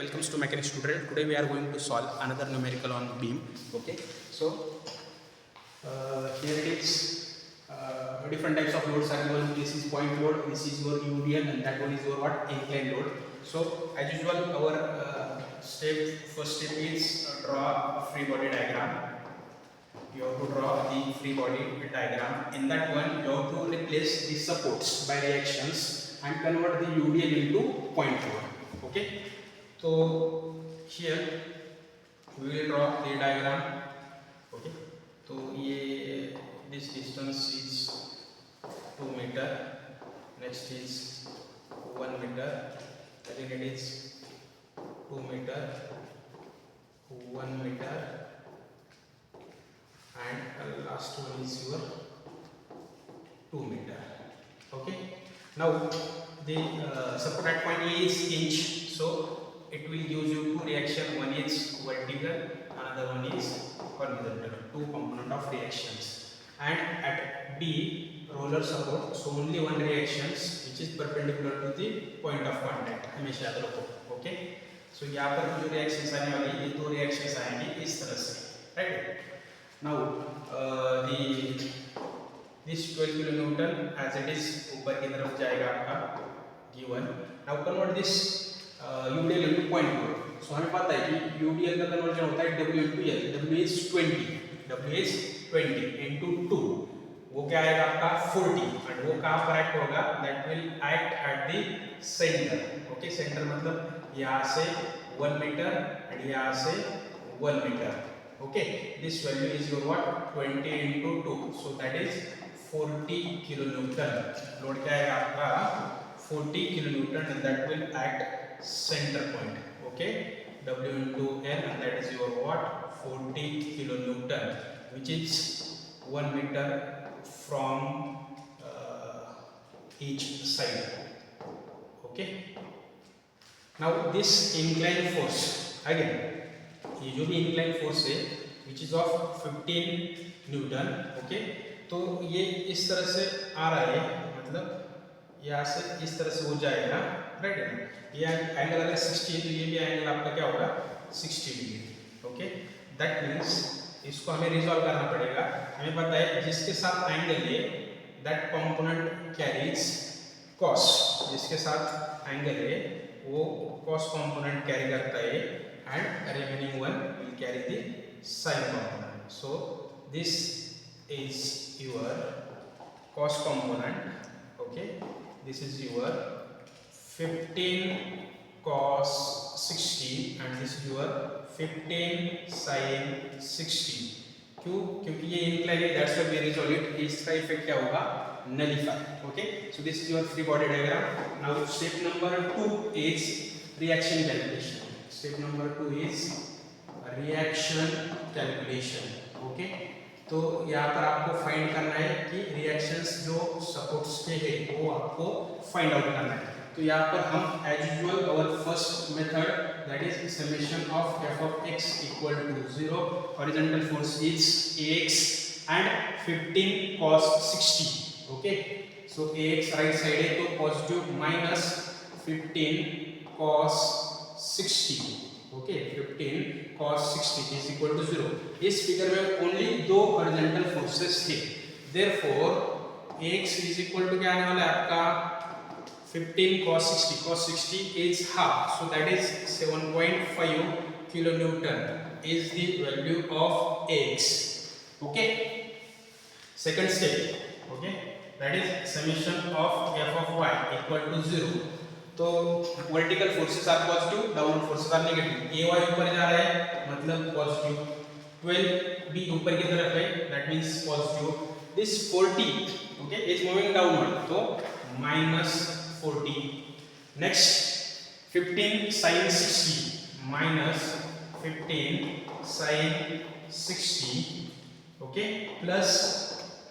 welcome to Mechanics Tutorial. Today we are going to solve another numerical on beam. Okay, so here it is. Different types of loads are given. This is point load, this is your UDL, and that one is your what, incline load. So as usual, our first step is draw a free body diagram. You have to draw the free body diagram. In that one, you have to replace the supports by reactions and convert the UDL into point load. Okay, so here we will draw the diagram. Okay, so this distance is 2 meter, next is 1 meter, again it is 2 meter, 1 meter, and last one is your 2 meter. Okay, now the support at point A is inch, so it will give you two reaction. One is vertical, another one is horizontal. Two component of reactions. And at B, roller support, so only one reactions which is perpendicular to the point of contact. हमेशा याद रखो. Okay. So यहाँ पर जो reactions आने वाली, ये दो reactions आएंगी इस तरह से, right? Now this 12 kilonewton as it is ऊपर की तरफ जाएगा आपका given. Now convert this UDL into point load. So हमें पता है कि UDL का कन्वर्जन होता है W into L. W is 20 into 2. वो क्या आएगा आपका 40 and वो कहाँ पर एक्ट होगा? That will act at the center. Okay, center मतलब यहाँ से 1 meter and यहाँ से 1 meter. Okay, this value is your what? 20 into 2. So that is 40 kilonewton. Load क्या आएगा आपका 40 kilonewton and that will act center point. Okay, W into N and that is your what? 40 kilonewton, which is 1 meter from each side. Okay, now this inclined force again, ये जो भी inclined force है which is of 15 Newton. Okay, तो ये इस तरह से आ रहा है, मतलब यहाँ से इस तरह से हो जाएगा, राइट है ना? ये एंगल अगर 60 है तो ये भी एंगल आपका क्या होगा 60 डिग्री. ओके, दैट मीन्स इसको हमें रिजॉल्व करना पड़ेगा. हमें पता है जिसके साथ एंगल है दैट कंपोनेंट कैरीज कॉस, जिसके साथ एंगल है वो कॉस कंपोनेंट कैरी करता है and remaining one will carry the sign component. So this is your cos component. Okay, this is your 15 cos 60 and this is your 15 sin 60. क्यों? क्योंकि ये incline है, that's why we resolve it. इसका effect क्या होगा? Nullify. Okay, so this is your free body diagram. Now step number 2 is reaction calculation. Step number 2 is reaction calculation. Okay, तो यहाँ पर आपको फाइंड करना है कि रिएक्शंस जो सपोर्ट्स के हैं वो आपको फाइंड आउट करना है. तो यहाँ पर हम as usual our first method that is summation of f of x equal to 0. Horizontal force is ax and 15 cos 60. Okay, so ax right side है तो positive minus 15 cos 60. Okay, 15 cos 60 is equal to 0. इस figure में only दो horizontal forces थे, therefore x is equal to क्या आने वाला है आपका 15 cos 60. cos 60 is half, so that is 7.5 kilonewton is the value of x. Okay, second step. Okay, that is summation of f of y equal to 0. तो vertical forces are positive, downward forces are negative. A Y ऊपर जा रहा है मतलब positive, 12 B ऊपर की तरफ है that means positive. This 40 okay is moving downward तो minus 40. Next 15 sin 60 minus 15 sin 60 okay plus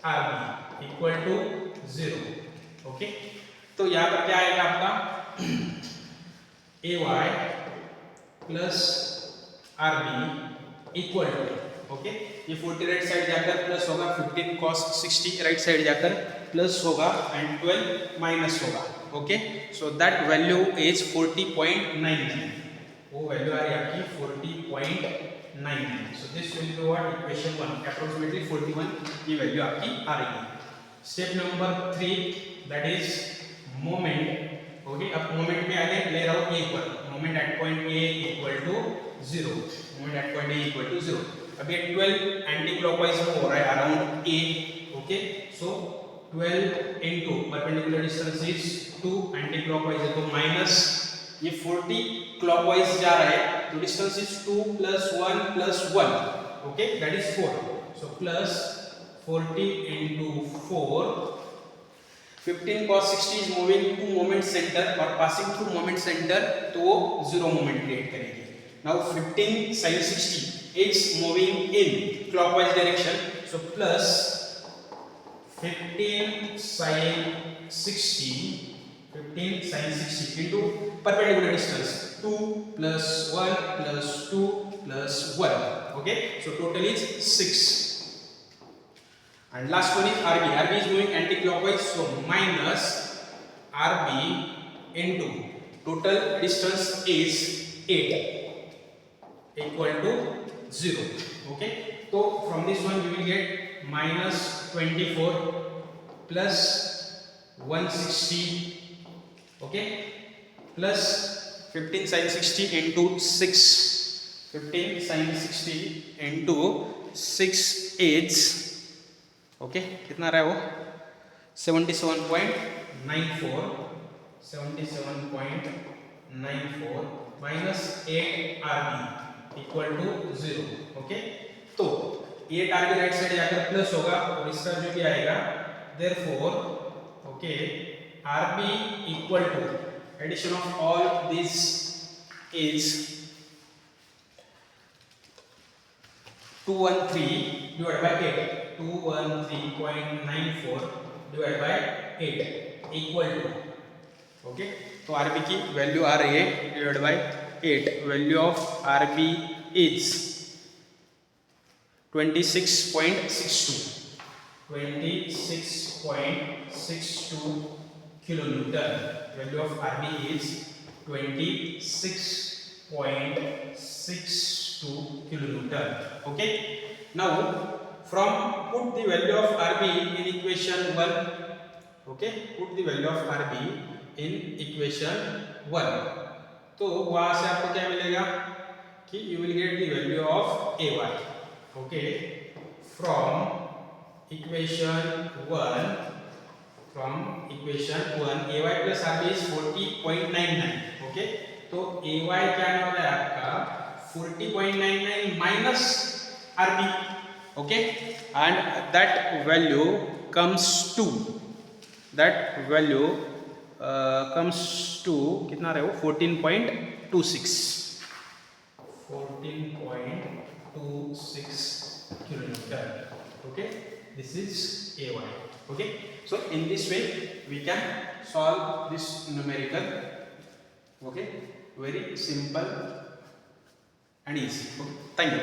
RB equal to 0. Okay, तो यहाँ पर क्या आएगा आपका ay plus rb equal to, okay, ये 40 राइट साइड जाकर प्लस होगा, 15 cos 60 राइट साइड जाकर प्लस होगा एंड 12 माइनस होगा. Okay, so that value is 40.99. वो 41.99. So this will be what equation 1, approximately 41 की वैल्यू आपकी आ रही है. Step number 3 that is moment. Okay, अब मोमेंट में आगे ले रहा हूँ ए पर. Moment at point A equal to 0. Moment at point A equal to 0. अब ये 12 एंटी क्लॉकवाइज में हो रहा है around a. Okay, so 12 into perpendicular distance is 2, anti clockwise है तो माइनस, ये 40 क्लॉकवाइज जा रहा है तो distance is 2 plus 1 plus 1. Okay, that is 4. So plus 40 into 4. 15 cos 60 is moving to moment center और passing through moment center तो वो 0 moment create करेगी. Now 15 sin 60 is moving in clockwise direction, so plus 15 sin 60 into perpendicular distance 2 plus 1 plus 2 plus 1. Okay, so total is 6. And last one is RB. RB is moving anti-clockwise, so minus RB into total distance is 8 equal to 0. Okay, so from this one we will get minus 24 plus 160. Okay, plus 15 sin 60 into 6. 15 sin 60 into 6 is okay, कितना रहा है वो 77.94 minus 8 RB equal to 0. Okay, तो 8 RB right side जाकर plus होगा और इसका जो भी आएगा therefore okay RB equal to addition of all this is 213 divided by 8. 213.94 divided by 8 equal to, okay, तो RB की वैल्यू आ रही है divided by 8. Value of RB is 26.62 kilonewton. Value of RB is 26.62 kilonewton. Okay, now from put the value of RB in equation 1. Okay, put the value of RB in equation 1. तो वहां से आपको क्या मिलेगा कि you will get the value of AY. Okay, from equation 1 AY plus RB is 40.99. Okay, तो AY क्या हो रहा है आपका 40.99 minus RB. Okay, and that value comes to कितना रहे हो 14.26 kilonewton. Okay, this is AY. Okay, so in this way we can solve this numerical. Okay, very simple and easy. Okay, thank you.